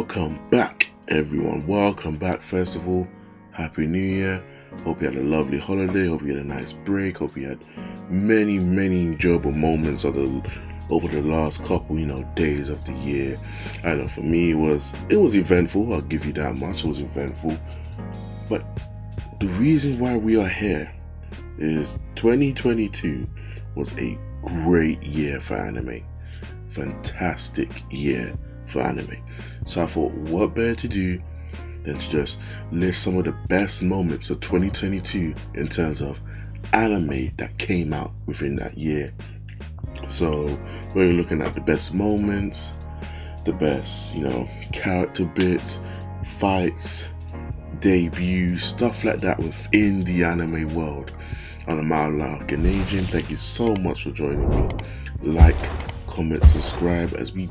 Welcome back, everyone. Welcome back. First of all, Happy New Year. Hope you had a lovely holiday. Hope you had a nice break. Hope you had many enjoyable moments over the last couple, days of the year. I know for me it was eventful. I'll give you that much. It was eventful. But the reason why we are here is 2022 was a great year for anime. Fantastic year for anime. So I thought, what better to do than to just list some of the best moments of 2022 in terms of anime that came out within that year. So we're looking at the best moments, the best, character bits, fights, debuts, stuff like that within the anime world. And I'm r.lum.r. Thank you so much for joining me. Like, comment, subscribe as we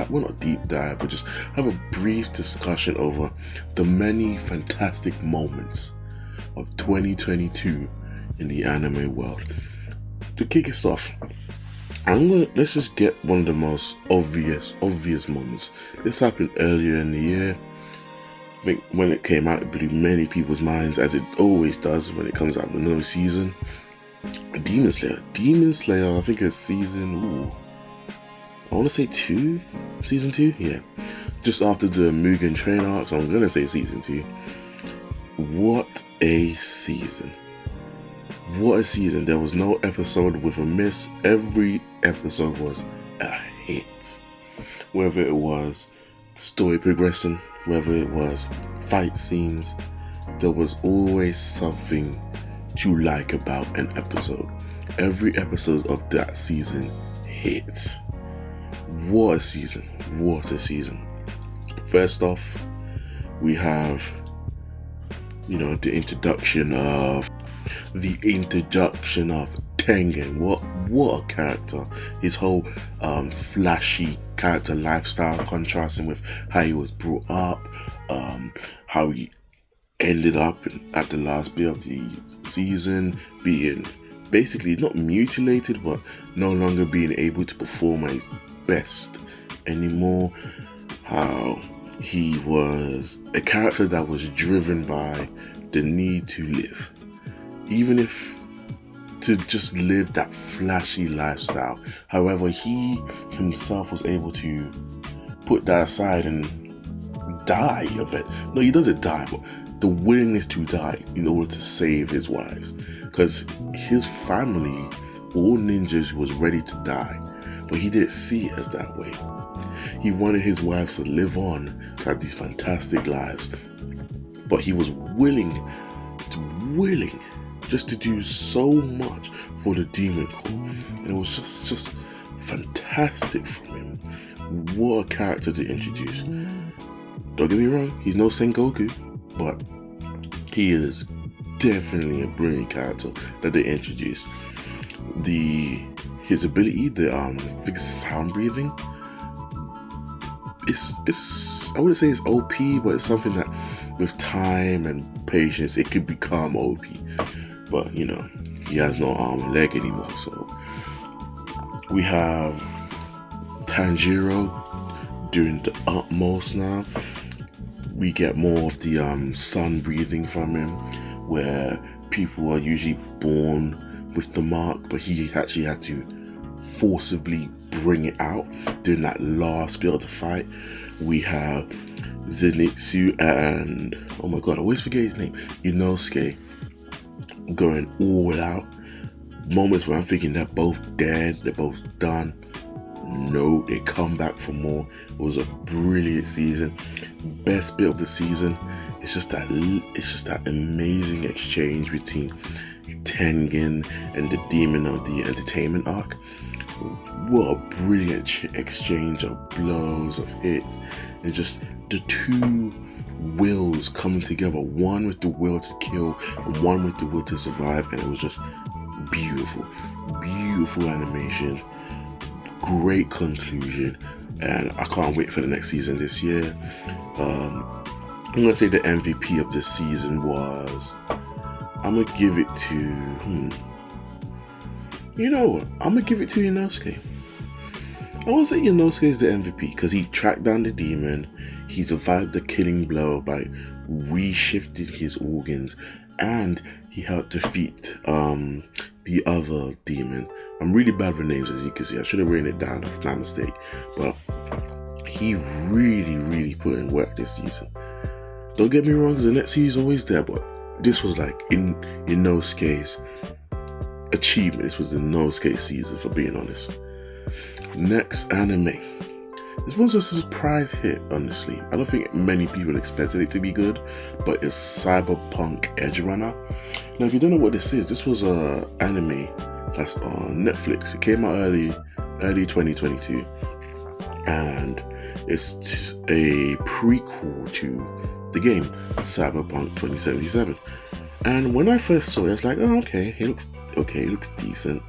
not deep dive, but just have a brief discussion over the many fantastic moments of 2022 in the anime world. To kick us off, let's just get one of the most obvious moments. This happened earlier in the year. I think when it came out, it blew many people's minds, as it always does when it comes out with no season. Demon Slayer, I think it's season, I want to say season 2, yeah. Just after the Mugen Train arc, so I'm going to say season 2. What a season. What a season. There was no episode with a miss. Every episode was a hit. Whether it was story progression, whether it was fight scenes, there was always something to like about an episode. Every episode of that season hit. What a season. What a season. First off, we have the introduction of Tengen. What a character. His whole flashy character lifestyle, contrasting with how he was brought up, how he ended up at the last bit of the season being basically not mutilated, but no longer being able to perform at his best anymore. How he was a character that was driven by the need to live, even if to just live that flashy lifestyle. However, he himself was able to put that aside and die of it. No, he doesn't die, but the willingness to die in order to save his wives, because his family, all ninjas, was ready to die, but he didn't see it as that way. He wanted his wives to live on, to have these fantastic lives, but he was willing just to do so much for the Demon Corps, and it was just fantastic from him. What a character to introduce. Don't get me wrong, he's no Sengoku, but he is definitely a brilliant character that they introduced. His ability, the sound breathing, it's I wouldn't say it's OP, but it's something that with time and patience it could become OP. But he has no arm and leg anymore. So we have Tanjiro doing the utmost now. We get more of the sun breathing from him, where people are usually born with the mark, but he actually had to forcibly bring it out during that last bit of the fight. We have Zenitsu and, oh my god, I always forget his name, Inosuke, going all out. Moments where I'm thinking they're both dead, they're both done. No, they come back for more. It was a brilliant season. Best bit of the season. It's just that amazing exchange between Tengen and the demon of the entertainment arc. What a brilliant exchange of blows, of hits, and just the two wills coming together. One with the will to kill and one with the will to survive, and it was just beautiful animation. Great conclusion, and I can't wait for the next season this year. I'm gonna say the MVP of this season was, I'm gonna give it to I'm gonna give it to Inosuke. I would say Inosuke is the MVP because he tracked down the demon, He survived the killing blow by reshifting his organs, and he helped defeat the other demon. I'm really bad with names, as you can see. I should have written it down. That's my mistake. But he really put in work this season. Don't get me wrong, because the next season is always there, but this was like in no case achievement. This was the no case season, for being honest. Next anime. This was a surprise hit, honestly. I don't think many people expected it to be good, but it's Cyberpunk Edge Runner. Now, if you don't know what this is, this was a anime that's on Netflix. It came out early 2022, and it's a prequel to the game Cyberpunk 2077. And when I first saw it, I was like, oh, okay, it looks decent.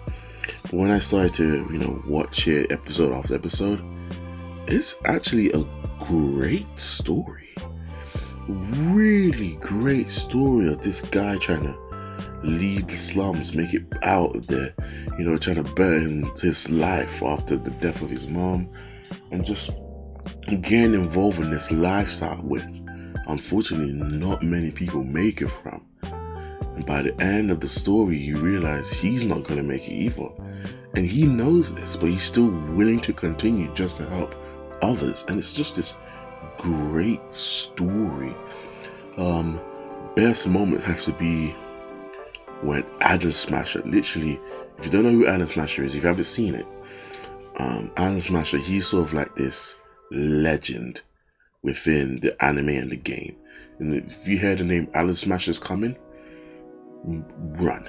But when I started to, watch it episode after episode, it's actually a great story. Really great story of this guy trying to leave the slums, make it out of there, trying to better his life after the death of his mom, and just getting involved in this lifestyle which unfortunately not many people make it from. And by the end of the story, you realize he's not going to make it either. And he knows this, but he's still willing to continue just to help others. And it's just this great story. Best moment has to be when Adam Smasher, literally, if you don't know who Adam Smasher is, if you haven't seen it, Adam Smasher, he's sort of like this legend within the anime and the game. And if you hear the name Adam Smasher's coming, run,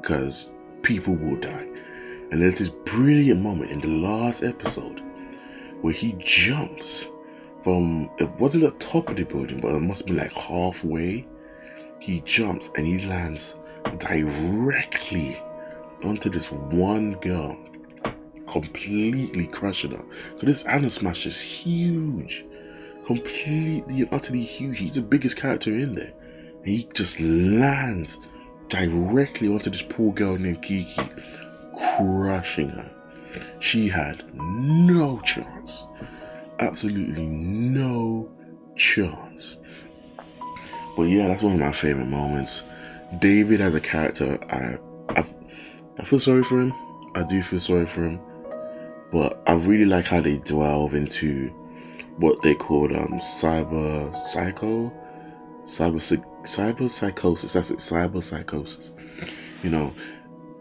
because people will die. And there's this brilliant moment in the last episode where he jumps from, it wasn't the top of the building, but it must be like halfway. He jumps and he lands directly onto this one girl, completely crushing her. So this Adam Smasher is huge, completely and utterly huge. He's the biggest character in there, and he just lands directly onto this poor girl named Kiki, crushing her. She had no chance, absolutely no chance. But yeah, that's one of my favorite moments. David as a character, I feel sorry for him. I do feel sorry for him, but I really like how they delve into what they called cyber psychosis. That's it, cyber psychosis.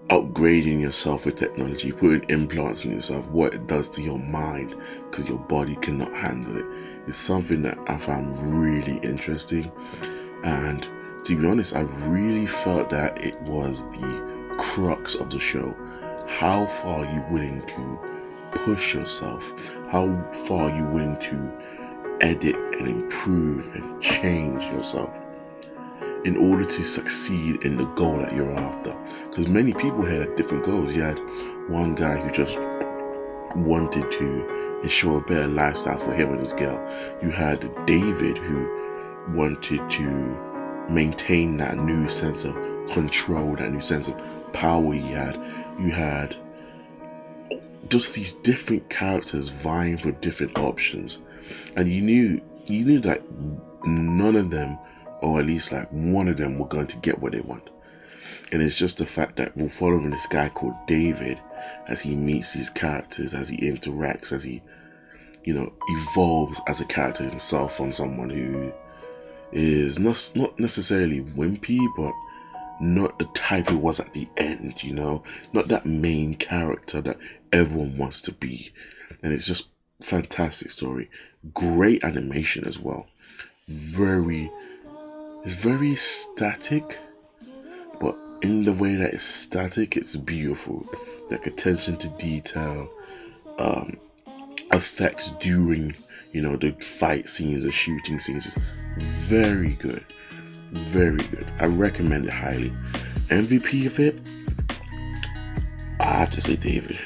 Upgrading yourself with technology, putting implants in yourself, what it does to your mind because your body cannot handle it. It's something that I found really interesting, and to be honest, I really felt that it was the crux of the show. How far are you willing to push yourself? How far are you willing to edit and improve and change yourself in order to succeed in the goal that you're after? Because many people had different goals. You had one guy who just wanted to ensure a better lifestyle for him and his girl. You had David who wanted to maintain that new sense of control, that new sense of power he had. You had just these different characters vying for different options, and you knew that none of them, or at least like one of them, were going to get what they want. And it's just the fact that we're following this guy called David as he meets these characters, as he interacts, as he evolves as a character himself from someone who is not necessarily wimpy, but not the type he was at the end, not that main character that everyone wants to be. And it's just fantastic story. Great animation as well. It's very static, but in the way that it's static, it's beautiful. Like attention to detail, effects during, the fight scenes, the shooting scenes. It's very good. Very good. I recommend it highly. MVP of it, I have to say David.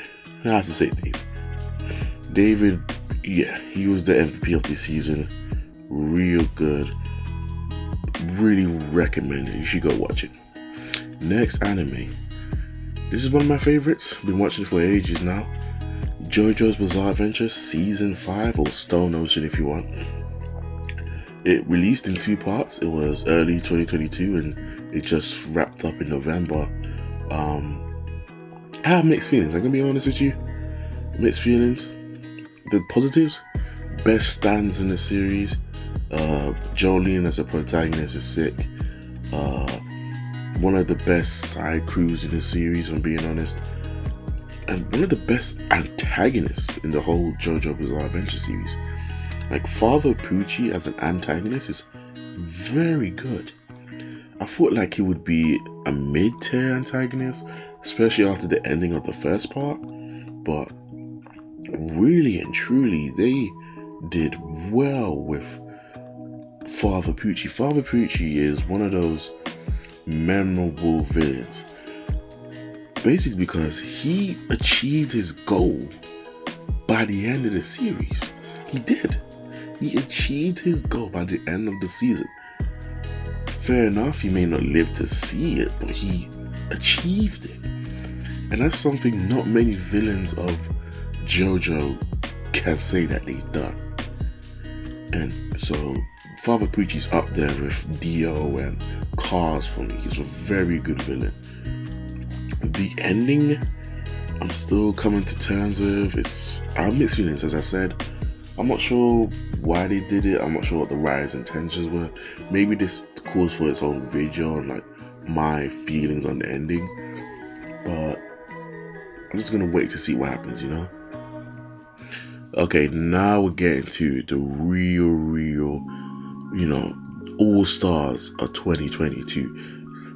David, yeah, he was the MVP of this season. Real good. Really recommend it. You should go watch it. Next anime. This is one of my favorites. Been watching it for ages now. JoJo's Bizarre Adventure Season 5, or Stone Ocean if you want. It released in 2 parts. It was early 2022 and it just wrapped up in November. I have mixed feelings. I'm gonna be honest with you. Mixed feelings. The positives: best stands in the series. Jolene as a protagonist is sick. One of the best side crews in the series, if I'm being honest. And one of the best antagonists in the whole JoJo Bizarre Adventure series. Like, Father Pucci as an antagonist is very good. I thought like he would be a mid-tier antagonist, especially after the ending of the first part. But really and truly, they did well with Father Pucci. Father Pucci is one of those memorable villains. Basically because he achieved his goal by the end of the series. He did. He achieved his goal by the end of the season. Fair enough, he may not live to see it, but he achieved it. And that's something not many villains of JoJo can say that they've done. And so Father Pucci's up there with Dio and Cars for me. He's a very good villain. The ending, I'm still coming to terms with. I have mixed feelings, as I said. I'm not sure why they did it. I'm not sure what the writer's intentions were. Maybe this calls for its own video, like my feelings on the ending. But I'm just gonna wait to see what happens, you know? Okay, now we're getting to the real, all-stars of 2022.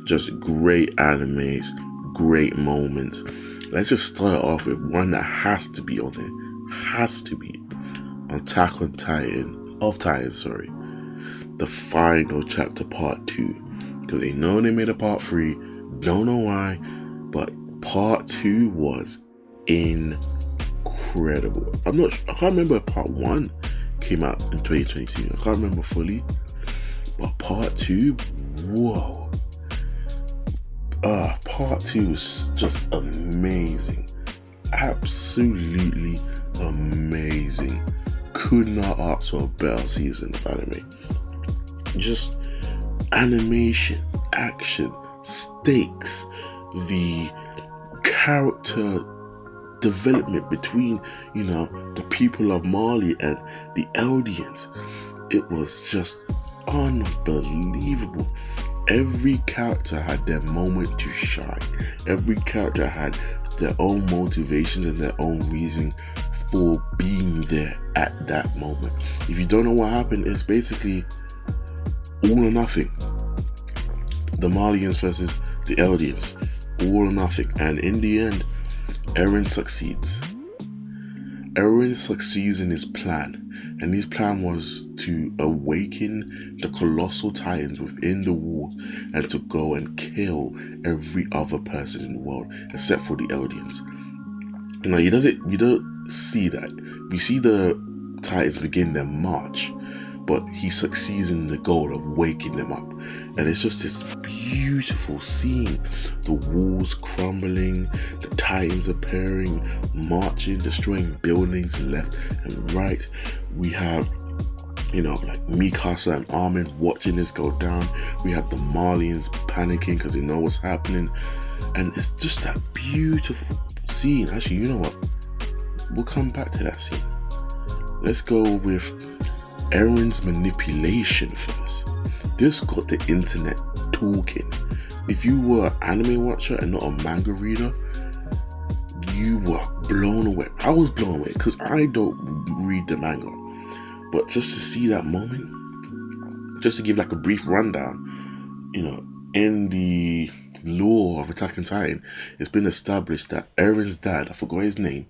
Just great animes, great moments. Let's just start off with one that has to be on there. Has to be. Attack on Titan, the final chapter, part 2. Because they know they made a part 3, don't know why, but part 2 was incredible. I can't remember if part 1 came out in 2022. I can't remember fully, but part 2, whoa. Part 2 was just amazing. Absolutely amazing. Could not ask for a better season of anime. Just animation, action, stakes, the character development between, the people of Mali and the Eldians. It was just unbelievable. Every character had their moment to shine. Every character had their own motivations and their own reason for being there at that moment. If you don't know what happened, it's basically all or nothing. The Malians versus the Eldians, all or nothing. And in the end, Eren succeeds. Eren succeeds in his plan, and his plan was to awaken the colossal titans within the walls and to go and kill every other person in the world except for the Eldians. You don't see that. We see the titans begin their march, but he succeeds in the goal of waking them up. And it's just this beautiful scene. The walls crumbling, the titans appearing, marching, destroying buildings left and right. We have, like Mikasa and Armin watching this go down. We have the Malians panicking because they know what's happening. And it's just that beautiful scene. Actually, you know what? We'll come back to that scene. Let's go with Eren's manipulation first. This got the internet talking. If you were an anime watcher and not a manga reader, you were blown away. I was blown away because I don't read the manga. But just to see that moment, just to give like a brief rundown, in the lore of Attack on Titan, it's been established that Eren's dad, I forgot his name,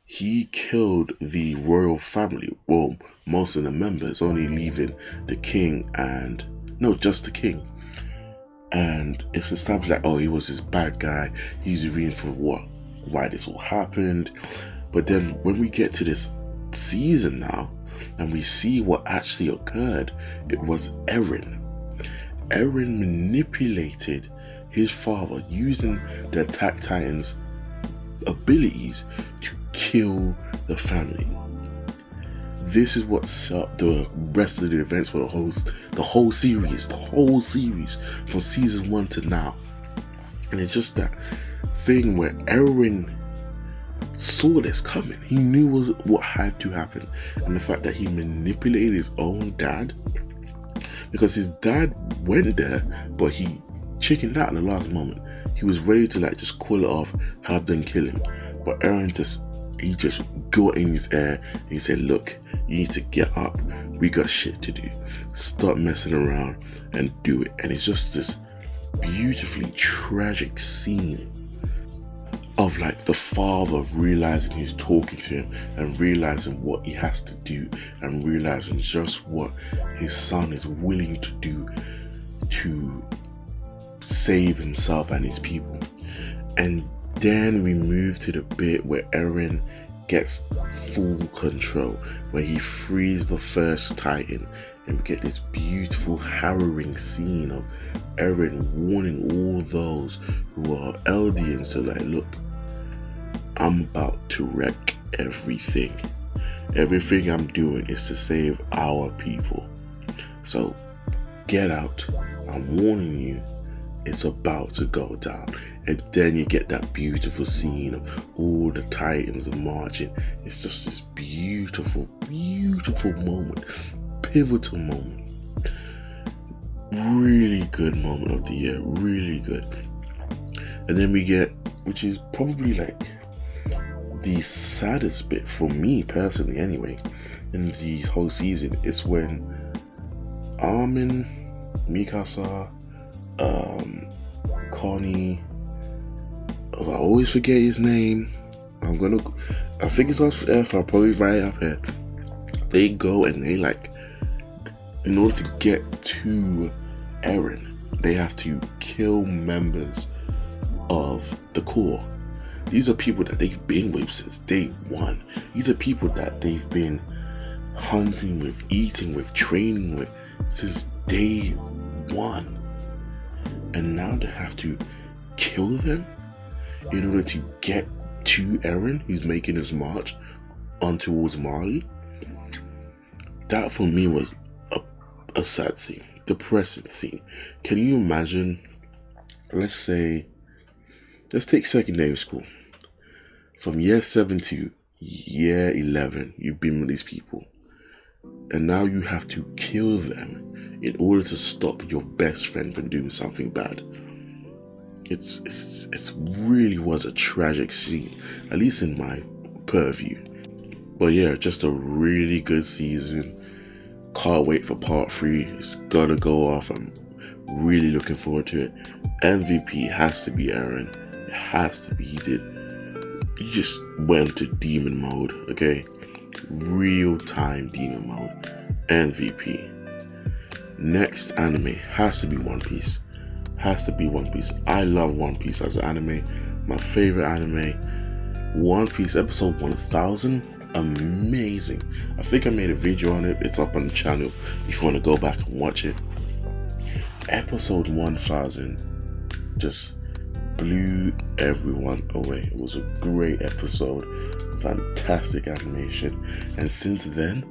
he killed the royal family. Well, most of the members, only leaving the king just the king. And it's established that, he was this bad guy. He's the reason for why this all happened. But then when we get to this season now, and we see what actually occurred, it was Eren. Eren manipulated his father using the Attack Titans' abilities to kill the family. this is what set up the rest of the events for the whole series from season 1 to now. And it's just that thing where Eren saw this coming. He knew what had to happen, and the fact that he manipulated his own dad, because his dad went there, but he chickened out in the last moment. He was ready to like just call it off, have them kill him, but Eren just got in his air and he said, look, you need to get up, we got shit to do, stop messing around and do it. And it's just this beautifully tragic scene of like the father realizing he's talking to him and realizing what he has to do and realizing just what his son is willing to do to save himself and his people. And then we move to the bit where Eren gets full control, where he frees the first Titan, and we get this beautiful harrowing scene of Eren warning all those who are Eldians to like, look, I'm about to wreck everything. Everything I'm doing is to save our people. So get out. I'm warning you. It's about to go down. And then you get that beautiful scene of all the Titans are marching. It's just this beautiful, beautiful moment. Pivotal moment. Really good moment of the year. Really good. And then we get, which is probably like the saddest bit for me personally anyway, in the whole season, is when Armin, Mikasa, Connie, I always forget his name. I think it's off F, I'll probably write it up here. They go and they like, in order to get to Eren, they have to kill members of the core. These are people that they've been with since day one. These are people that they've been hunting with, eating with, training with since day one. And now they have to kill them in order to get to Eren, who's making his march on towards Marley. That for me was a sad scene, depressing scene. Can you imagine, let's take secondary school. From year 7 to year 11, you've been with these people. And now you have to kill them in order to stop your best friend from doing something bad. It's really was a tragic scene, at least in my purview. But yeah, just a really good season. Can't wait for part 3. It's gotta go off. I'm really looking forward to it. MVP has to be Eren. It has to be. He just went to demon mode, okay? Real time demon mode. MVP. Next anime has to be One Piece. Has to be One Piece. I love One Piece as an anime. My favorite anime. One Piece episode 1000. Amazing. I think I made a video on it. It's up on the channel if you want to go back and watch it. Episode 1000 just blew everyone away. It was a great episode. Fantastic animation. And since then,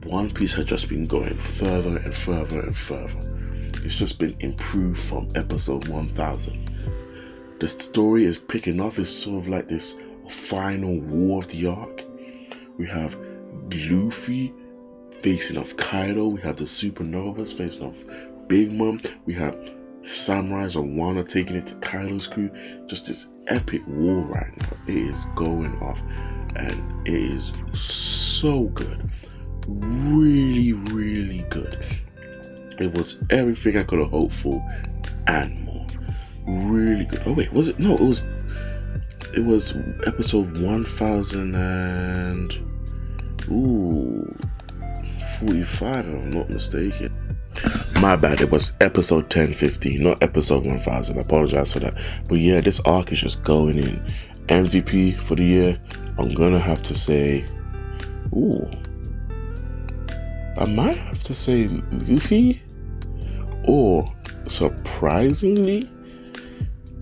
One Piece has just been going further and further and further. It's just been improved from episode 1000. The story is picking up. It's sort of like this final war of the arc. We have Luffy facing off Kaido. We have the Supernovas facing off Big Mom. We have Samurais of Wano taking it to Kaido's crew. Just this epic war right now. It is going off. And it is so good. Really, really good. It was everything I could have hoped for and more. Really good. Oh wait, was it? No, it was episode 1000 and 45 if I'm not mistaken. My bad, it was episode 1050, not episode 1000. I apologize for that. But yeah, this arc is just going in. MVP for the year, I'm gonna have to say, I might have to say Luffy, or surprisingly,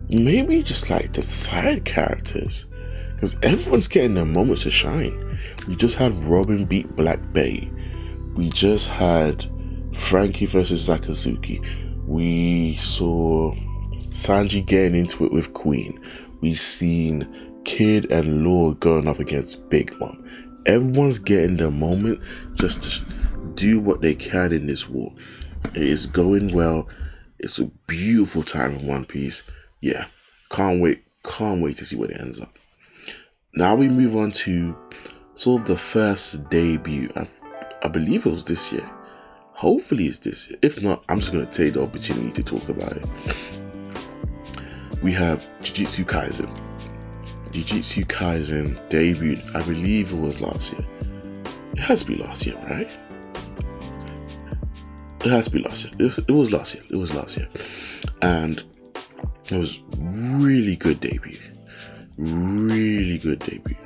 maybe just like the side characters, because everyone's getting their moments to shine. We just had Robin beat Black Bay. We just had Frankie versus Sakazuki. We saw Sanji getting into it with Queen. We've seen Kid and Law going up against Big Mom. Everyone's getting their moment just to do what they can in this war. It is going well. It's a beautiful time in One Piece. Yeah, can't wait to see where it ends up. Now we move on to sort of the first debut. I believe it was this year. Hopefully it's this year. If not, I'm just going to take the opportunity to talk about it. We have Jujutsu Kaisen. Jujutsu Kaisen debuted, I believe it was last year. It has to be last year, right? It has to be last year. It was last year. It was last year. And it was really good debut. Really good debut.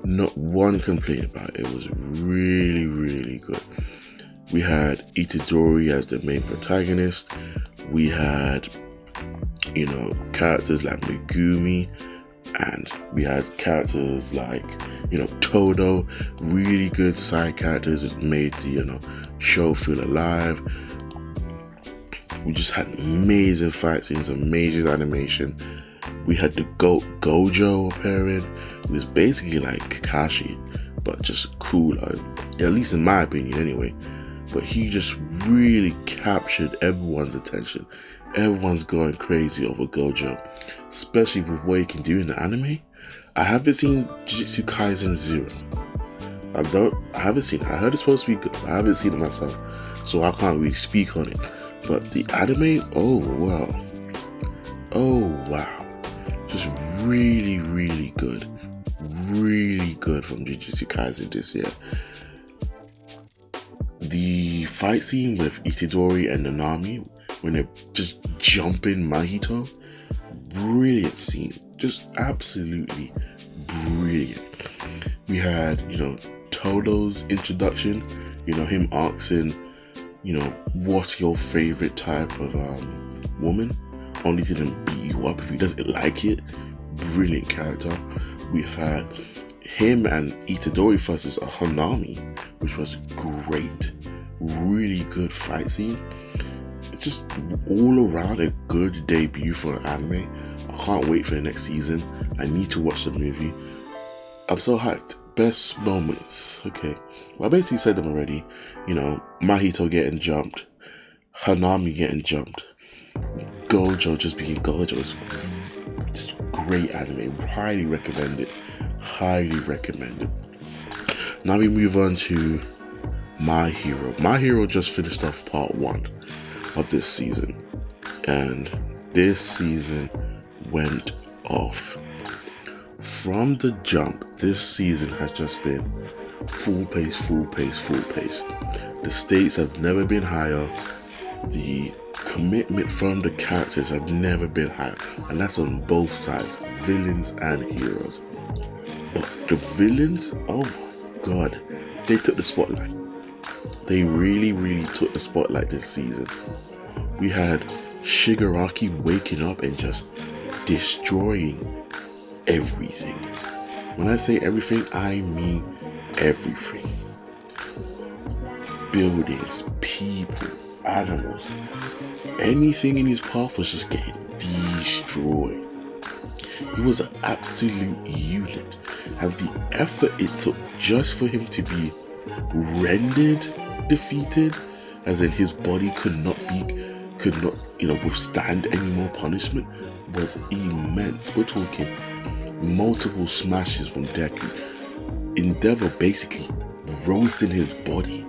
Not one complaint about it. It was really, really good. We had Itadori as the main protagonist. We had, characters like Megumi, and we had characters like, Todo. Really good side characters that made the, show feel alive. We just had amazing fight scenes, amazing animation. We had the GOAT Gojo appearing. It was basically like Kakashi, but just cooler, at least in my opinion anyway. But he just really captured everyone's attention. Everyone's going crazy over Gojo, especially with what he can do in the anime. I haven't seen Jujutsu Kaisen 0. I haven't seen it. I heard it's supposed to be good. I haven't seen it myself, so I can't really speak on it. But the anime, oh wow, just really, really good. Really good from Jujutsu Kaisen this year. The fight scene with Itadori and Nanami, when they're just jumping Mahito, brilliant scene. Just absolutely brilliant. We had, Todo's introduction, him asking, what's your favorite type of woman? Only to then beat you up if he doesn't like it. Brilliant character. We've had him and Itadori versus Hanami, which was great. Really good fight scene. Just all around a good debut for an anime. I can't wait for the next season. I need to watch the movie. I'm so hyped. Best moments. Okay. Well, I basically said them already. Mahito getting jumped. Hanami getting jumped. Gojo just being Gojo is just great anime. Highly recommend it. Highly recommend it. Now we move on to My Hero. My Hero just finished off part 1 of this season. And this season went off. From the jump, this season has just been full pace. The stakes have never been higher. The commitment from the characters have never been higher. And that's on both sides, villains and heroes. But the villains, oh my god, they took the spotlight. They really, really took the spotlight this season. We had Shigaraki waking up and just destroying everything. When I say everything, I mean everything. Buildings, people, animals, anything in his path was just getting destroyed. He was an absolute unit, and the effort it took just for him to be rendered defeated, as in his body could not withstand any more punishment, was immense. We're talking multiple smashes from Deku. Endeavor basically roasting his body.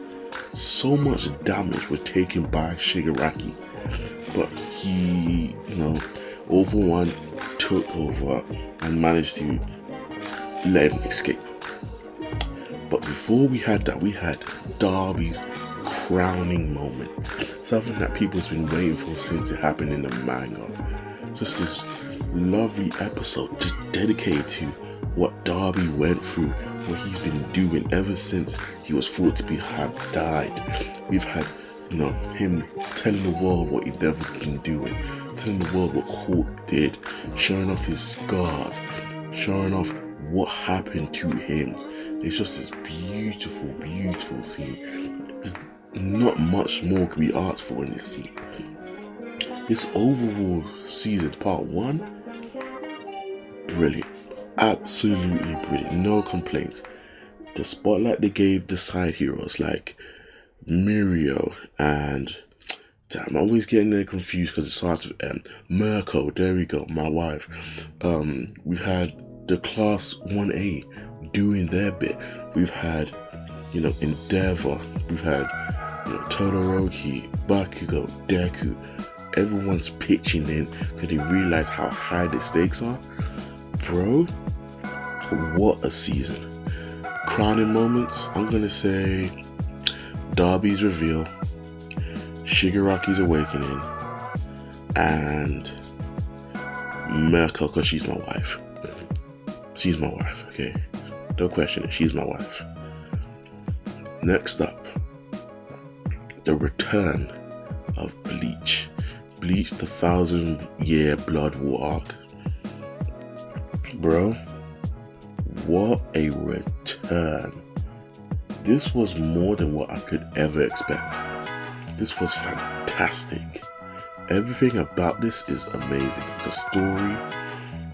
So much damage was taken by Shigaraki, but he, all for one, took over and managed to let him escape. But before we had that, we had Darby's crowning moment. Something that people's been waiting for since it happened in the manga. Just this lovely episode just dedicated to what Darby went through, what he's been doing ever since he was thought to have died. We've had, him telling the world what Endeavor's been doing, telling the world what Hawk did, showing off his scars, showing off what happened to him. It's just this beautiful, beautiful scene. There's not much more can be asked for in this scene. This overall season, part 1, brilliant. Absolutely brilliant. No complaints. The spotlight they gave the side heroes like Mirio and... Damn, I'm always getting there confused because it starts with M. Mirko, there we go, my wife. We've had the class 1A doing their bit. We've had, Endeavor. We've had, Todoroki, Bakugo, Deku. Everyone's pitching in because they realize how high the stakes are. Bro, what a season. Crowning moments, I'm going to say Darby's reveal, Shigaraki's awakening, and Mirko, because she's my wife. She's my wife, okay? Don't question it, she's my wife. Next up, the return of Bleach. Bleach, the 1,000-year Blood War arc. Bro, what a return. This was more than what I could ever expect. This was fantastic. Everything about this is amazing. The story,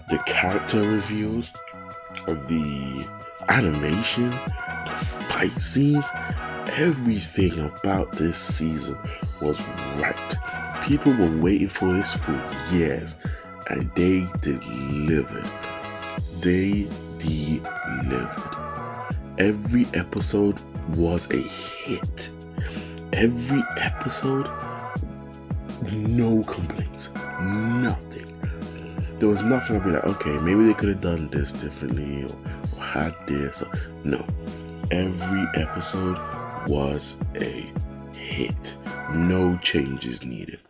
the character reveals, the animation, the fight scenes, everything about this season was right. People were waiting for this for years, and they delivered. They delivered. Every episode was a hit. Every episode, no complaints, nothing. There was nothing I'd be like, okay, maybe they could have done this differently or had this. No, every episode was a hit. No changes needed.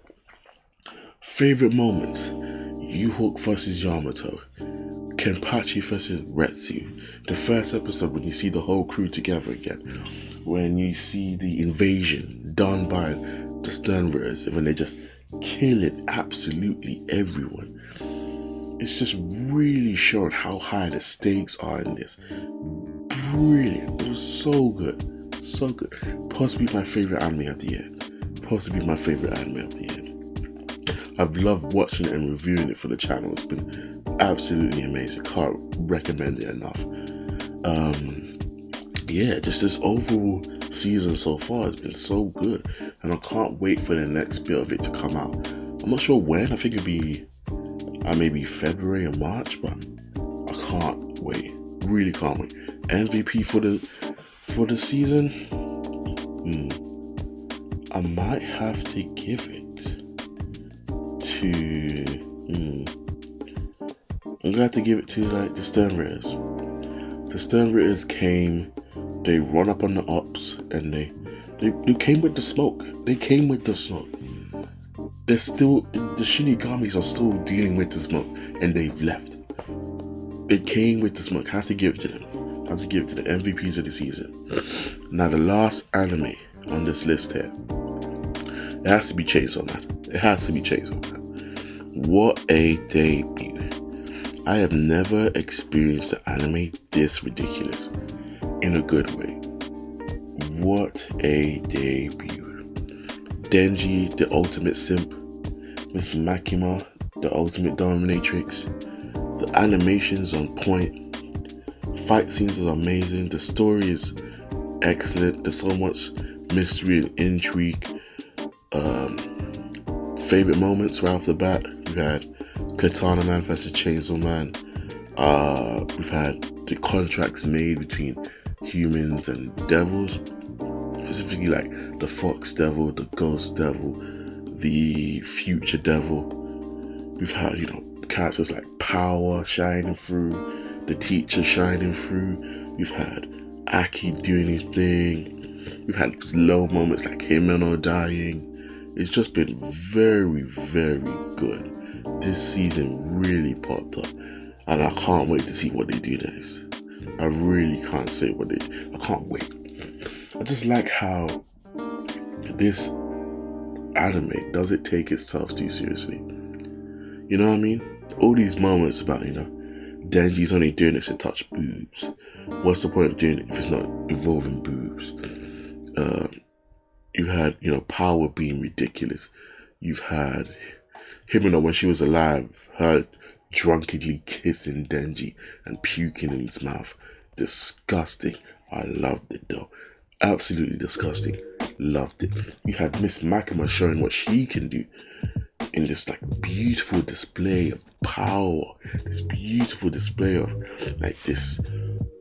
Favorite moments: U-Hook versus Yamato, Kenpachi versus Retsu. The first episode when you see the whole crew together again. When you see the invasion done by the Sternritters, when they just kill it absolutely everyone. It's just really showing how high the stakes are in this. Brilliant. It was so good. So good. Possibly my favorite anime of the year. Possibly my favorite anime of the year. I've loved watching it and reviewing it for the channel. It's been absolutely amazing. Can't recommend it enough. Just this overall season so far has been so good, and I can't wait for the next bit of it to come out. I'm not sure when. I think it'll be maybe February or March, but I can't wait. Really can't wait. MVP for the season. I might have to give it to. I'm gonna have to give it to the Sternritters. The Sternritters came. They run up on the ops and they came with the smoke. They came with the smoke. They're still, the Shinigamis are still dealing with the smoke, and they've left. They came with the smoke. Have to give it to them. Have to give it to the MVPs of the season. Now the last anime on this list here. It has to be Chainsaw Man. It has to be Chainsaw Man. What a debut. I have never experienced an anime this ridiculous. In a good way. What a debut. Denji, the ultimate simp. Miss Makima, the ultimate dominatrix. The animation's on point. Fight scenes are amazing. The story is excellent. There's so much mystery and intrigue. Favorite moments right off the bat. We've had Katana Man versus Chainsaw Man. We've had the contracts made between humans and devils, specifically like the Fox Devil, the Ghost Devil, the Future Devil. We've had, characters like Power shining through, the Teacher shining through. We've had Aki doing his thing. We've had slow moments like Himeno dying. It's just been very, very good. This season really popped up, and I can't wait to see what they do next. I really can't say I can't wait. I just like how this anime doesn't take itself too seriously. You know what I mean? All these moments about, Denji's only doing it to touch boobs. What's the point of doing it if it's not involving boobs? You've had, Power being ridiculous. You've had Himeno, when she was alive, her drunkenly kissing Denji and puking in his mouth. Disgusting. I loved it though. Absolutely disgusting. Loved it. You had Miss Makima showing what she can do in this beautiful display of power. This beautiful display of this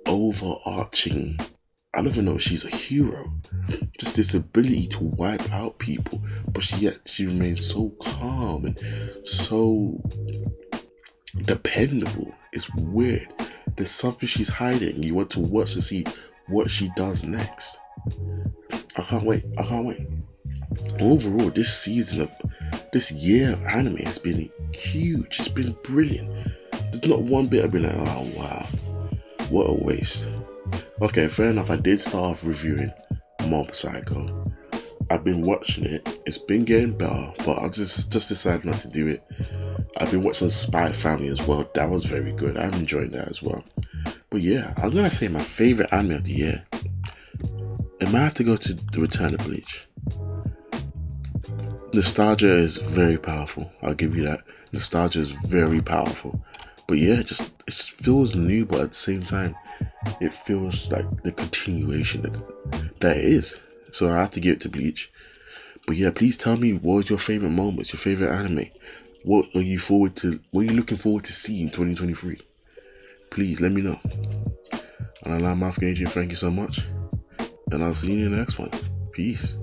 overarching, I don't even know if she's a hero. Just this ability to wipe out people, but yet she remains so calm and so dependable. It's weird. There's something she's hiding. You want to watch to see what she does next. I can't wait. Overall, this year of anime has been huge. It's been brilliant. There's not one bit I've been like, oh wow, what a waste. Okay, fair enough. I did start off reviewing Mob Psycho. I've been watching it. It's been getting better, but I just decided not to do it. I've been watching Spy Family as well. That was very good. I'm enjoying that as well. But yeah, I'm gonna say my favorite anime of the year. It might have to go to The Return of Bleach. Nostalgia is very powerful. I'll give you that. Nostalgia is very powerful. But yeah, it feels new, but at the same time, it feels like the continuation that it is. So I have to give it to Bleach. But yeah, please tell me, what was your favorite moments, your favorite anime? What are you looking forward to see in 2023? Please let me know. And r.lum.r, thank you so much. And I'll see you in the next one. Peace.